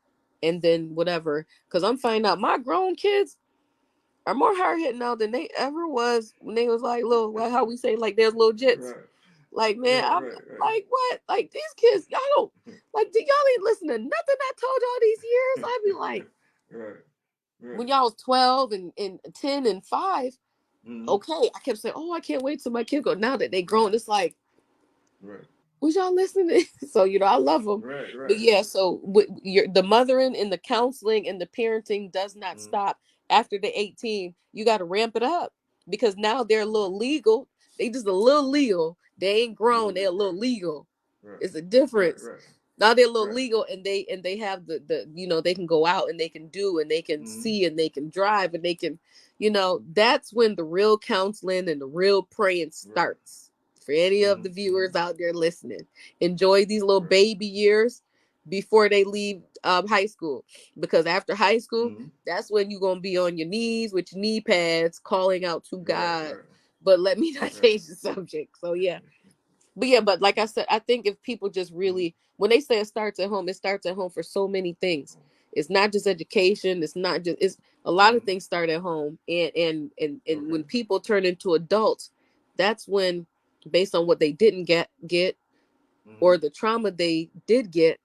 and then whatever. Because I'm finding out my grown kids are more hard hitting now than they ever was when they was like little, like how we say, like there's little jits. Right. Like, man, Right. I'm Right. Right. like, what? Like these kids, y'all don't like, y'all ain't listen to nothing I told y'all these years. I'd be like, Right. Right. when y'all was 12 and 10 and 5, Mm-hmm. okay, I kept saying, oh, I can't wait till my kids go. Now that they Right. grown, it's like, Right. was y'all listening? So I love them. Right. But Right. yeah, so the mothering and the counseling and the parenting does not Mm-hmm. stop after the 18. You got to ramp it up, because now they're a Right. little legal. They just a little legal. They ain't A little grown. They're a bit. little Right. legal. Right. It's a Right. difference. Right. Now they're a little Right. legal, and they have the they can go out and they can do and they can Mm-hmm. see and they can drive and they can, that's when the real counseling and the real praying Right. starts. For any of Mm-hmm. the Mm-hmm. viewers out there listening, enjoy these little Right. baby years before they leave high school, because after high school, Mm-hmm. that's when you're gonna be on your knees with your knee pads calling out to Right. God. Right. But let me not Right. change the subject. So yeah, but yeah, but like I said, I think if people just Mm-hmm. really, when they say it starts at home for so many things. It's not just education. It's not just, it's a lot of Mm-hmm. things start at home. And Okay. when people turn into adults, that's when, based on what they didn't get Mm-hmm. or the trauma they did get,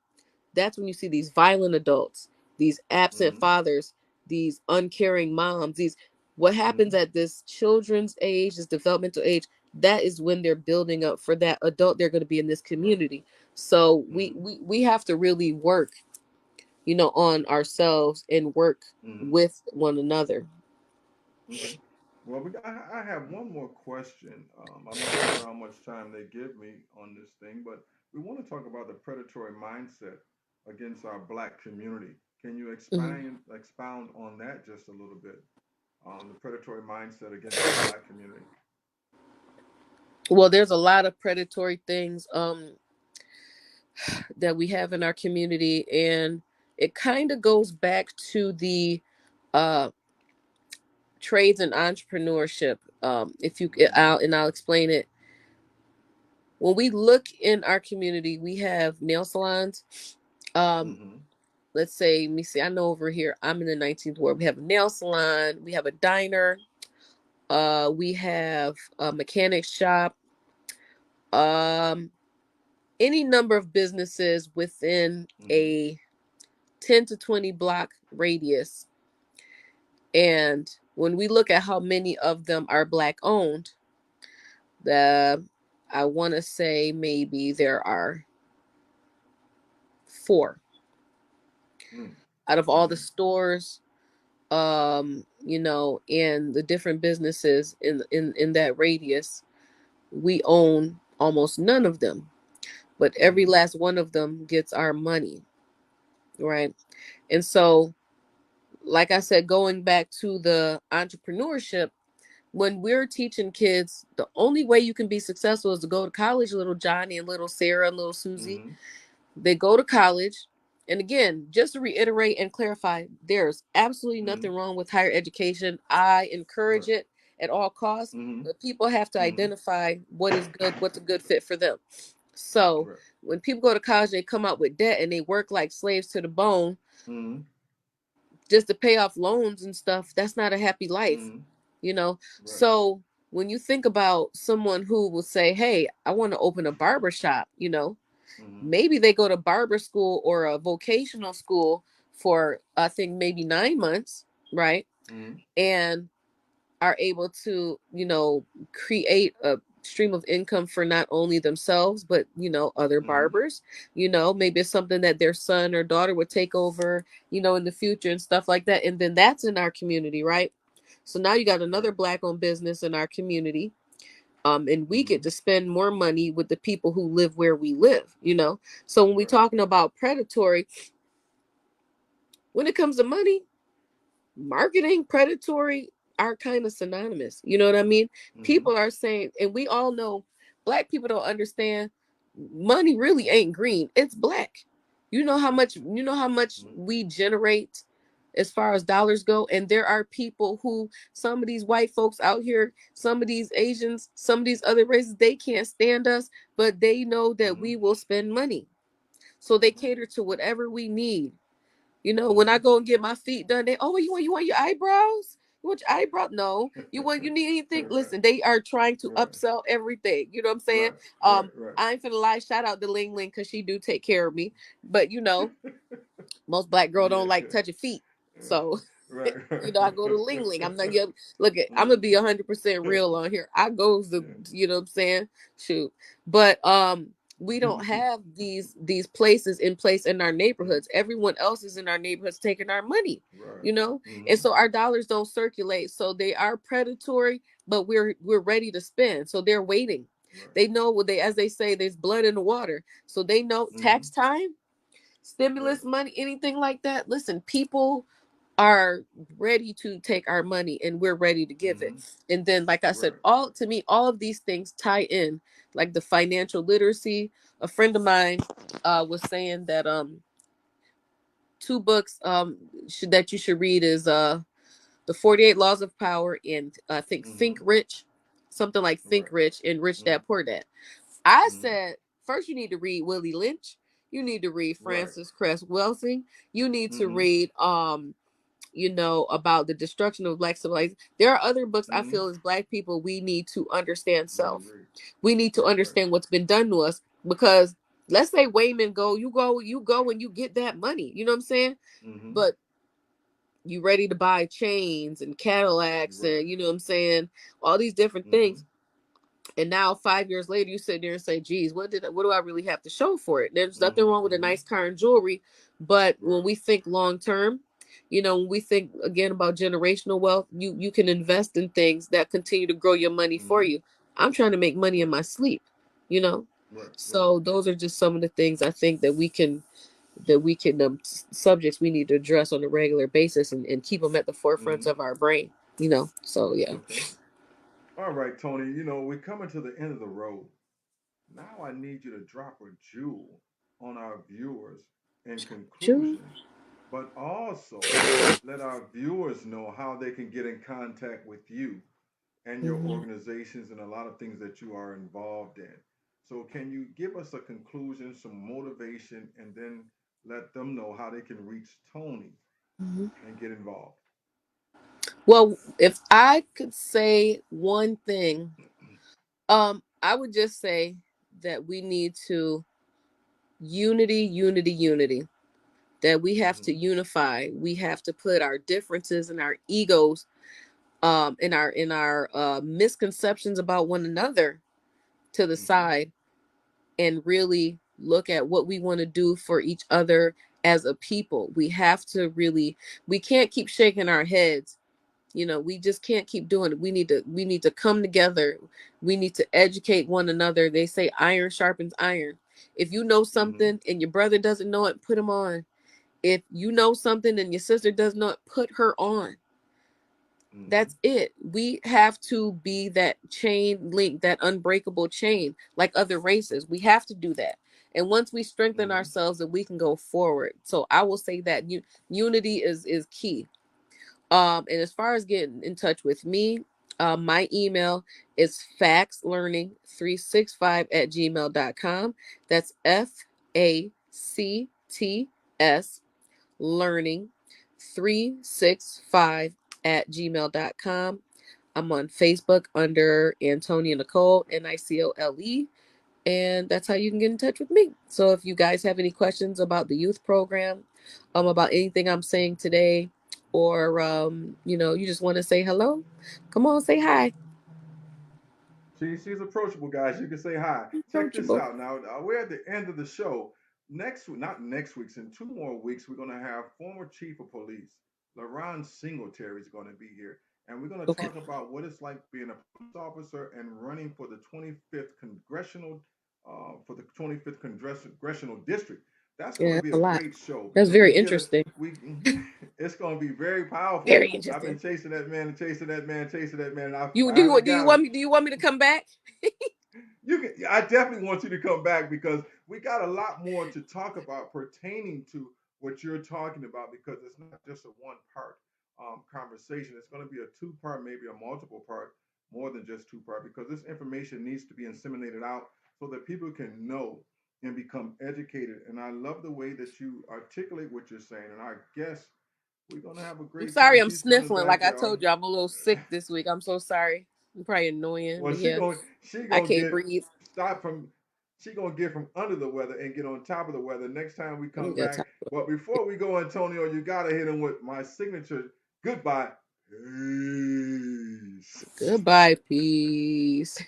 that's when you see these violent adults, these absent Mm-hmm. fathers, these uncaring moms, these, what Mm-hmm. happens at this children's age, this developmental age, that is when they're building up for that adult they're going to be in this Right. community. So we, Mm-hmm. we we have to really work on ourselves and work Mhm. with one another. Okay. Well, I have one more question. I'm not sure how much time they give me on this thing, but we want to talk about the predatory mindset against our black community. Can you Mhm. expound on that just a little bit? The predatory mindset against our black community. Well, there's a lot of predatory things that we have in our community, and it kind of goes back to the uh, trades and entrepreneurship. If you, Mm-hmm. I'll explain it. When we look in our community, we have nail salons. Um, Mm-hmm. let's say, let me see. I know over here, I'm in the 19th ward. We have a nail salon. We have a diner. We have a mechanic shop. Um, any number of businesses within Mm-hmm. a 10 to 20 block radius. And when we look at how many of them are black owned, the I want to say maybe there are four out of all the Mm-hmm. stores, and the different businesses in that radius. We own almost none of them, but every Mm-hmm. last one of them gets our money, right? And so, like I said, going back to the entrepreneurship, when we're teaching kids, the only way you can be successful is to go to college, little Johnny and little Sarah and little Susie. Mm-hmm. They go to college. And again, just to reiterate and clarify, there's absolutely Mm-hmm. nothing wrong with higher education. I encourage Right. it at all costs, Mm-hmm. but people have to Mm-hmm. identify what is good, what's a good fit for them. So Correct. when people go to college, they come out with debt and they work like slaves to the bone Mm-hmm. just to pay off loans and stuff. That's not a happy life, Mm-hmm. you know? Right. So when you think about someone who will say, hey, I want to open a barber shop, Mm-hmm. maybe they go to barber school or a vocational school for, I think, maybe 9 months, right? Mm-hmm. And are able to, create a stream of income for not only themselves, but, other Mm-hmm. barbers. Maybe it's something that their son or daughter would take over, in the future and stuff like that. And then that's in our community, right? So now you got another Right. black owned business in our community. And we get Mm-hmm. to spend more money with the people who live where we live. So when we Right. talking about predatory, when it comes to money, marketing, predatory are kind of synonymous. You know what I mean? Mm-hmm. People are saying, and we all know black people don't understand money really ain't green. It's black. You know how much Mm-hmm. we generate as far as dollars go, and there are people who, some of these white folks out here, some of these Asians, some of these other races, they can't stand us, but they know that Mm-hmm. we will spend money. So they Right. cater to whatever we need. When Mm-hmm. I go and get my feet done, they, oh, you want your eyebrows? You want your eyebrow? No. You need anything? Right. Listen, they are trying to Right. upsell everything. You know what I'm saying? Right. Right. Right. I ain't finna lie. Shout out to Ling Ling because she do take care of me. But most black girl don't like Yeah. touching feet. So Right. I go to Ling Ling. I'm not gonna look at. I'm Mm. gonna be 100% real on here. I goes to, Yeah. what I'm saying, shoot. But we don't have these places in place in our neighborhoods. Everyone else is in our neighborhoods taking our money, Right. you know, and Mm-hmm. so our dollars don't circulate. So they are predatory, but we're ready to spend. So they're waiting. Right. They know what they, as they say, there's blood in the water. So they know Mm-hmm. tax time, Right. stimulus money, anything like that. Listen, people are ready to take our money and we're ready to give it. Mm-hmm. And then, like I said, Right. all to me, all of these things tie in, like the financial literacy. A friend of mine was saying that two books that you should read is the 48 Laws of Power and I Mm-hmm. Think Rich, something like Think Right. Rich and Rich Mm-hmm. Dad Poor Dad. I Mm-hmm. said, first you need to read Willie Lynch. You need to read Right. Francis Cress Welsing. You need to Mm-hmm. read about the destruction of black civilization. There are other books I Mm-hmm. feel as black people we need to understand Need to self. read. We need to Right. Right. understand what's been done to us because let's say Wayman go and you get that money. You know what I'm saying? Mm-hmm. But you ready to buy chains and Cadillacs Right. and you know what I'm saying? All these different Mm-hmm. things. And now 5 years later, you sit there and say, "Geez, what do I really have to show for it?" There's nothing wrong with a Mm-hmm. nice car and jewelry, but when Right. we think long term, when we think again about generational wealth, you can invest in things that continue to grow your money for Mm-hmm. you. I'm trying to make money in Right. my sleep, you know. Right. Right. So those are just some of the things I think that we can subjects we need to address on a regular basis and keep them at the forefront Mm-hmm. of our brain. So yeah. Okay. All right, Tony. We're coming to the end of the road. Now I need you to drop a jewel on our viewers in True. conclusion, but also let our viewers know how they can get in contact with you and your Hmm. organizations and a lot of things that you are involved in. So, can you give us a conclusion, some motivation, and then let them know how they can reach Tony Hmm. and get involved? Well, if I could say one thing, I would just say that we need to unity, unity, unity. That we have to Mm-hmm. unify. We have to put our differences and our egos, in our misconceptions about one another to the Mm-hmm. side, and really look at what we want to do for each other as a people. We can't keep shaking our heads. We just can't keep doing it. We need to come together. We need to educate one another. They say iron sharpens iron. If you know Mm-hmm. something and your brother doesn't know it, put him on. If you know something and your sister does not, put her on. Mm-hmm. That's it. We have to be that chain link, that unbreakable chain, like other races. We have to do that. And once we strengthen Mm-hmm. ourselves, then we can go forward. So I will say that unity is key. And as far as getting in touch with me, my email is factslearning365 at gmail.com. That's FACTS learning 365 at gmail.com. I'm on Facebook under Antonia Nicole, Nicole. And that's how you can get in touch with me. So if you guys have any questions about the youth program, about anything I'm saying today, or you just want to say hello, come on, say hi. She's approachable, guys. You can say hi. Check this Approachable. out. Now we're at the end of the show. Next week, not next week, in 2 more weeks, we're gonna have former chief of police, LaRon Singletary, is gonna be here, and we're gonna Okay. talk about what it's like being a police officer and running for the 25th congressional district. That's Yeah, gonna that's be a a lot. great show That's because very interesting. it's gonna be very powerful. Very I've been interesting. chasing that man and chasing that man, chasing that man, and I You finally do you got want him. me do you want me to come back? I definitely want you to come back because we got a lot more to talk about pertaining to what you're talking about because it's not just a one part conversation. It's going to be a two part, maybe a multiple part, more than just two part because this information needs to be inseminated out so that people can know and become educated. And I love the way that you articulate what you're saying. And I guess we're going to have a I'm great sorry time. I'm She's coming sniffling. back, Like I y'all. told you, I'm a little sick this week. I'm so sorry. I'm probably annoying, Well, but she yeah, going she I gonna can't get breathe. stop from she gonna get from under the weather and get on top of the weather next time we I come got back. time. But before we go, Antonio, you gotta hit him with my signature goodbye. Peace. Goodbye, peace.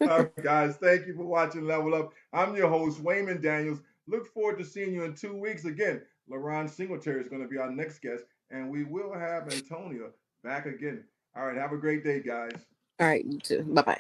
All right, guys, thank you for watching Level Up. I'm your host, Wayman Daniels. Look forward to seeing you in 2 weeks again. LaRon Singletary is going to be our next guest, and we will have Antonia back again. All right, have a great day, guys. All right, you too. Bye bye.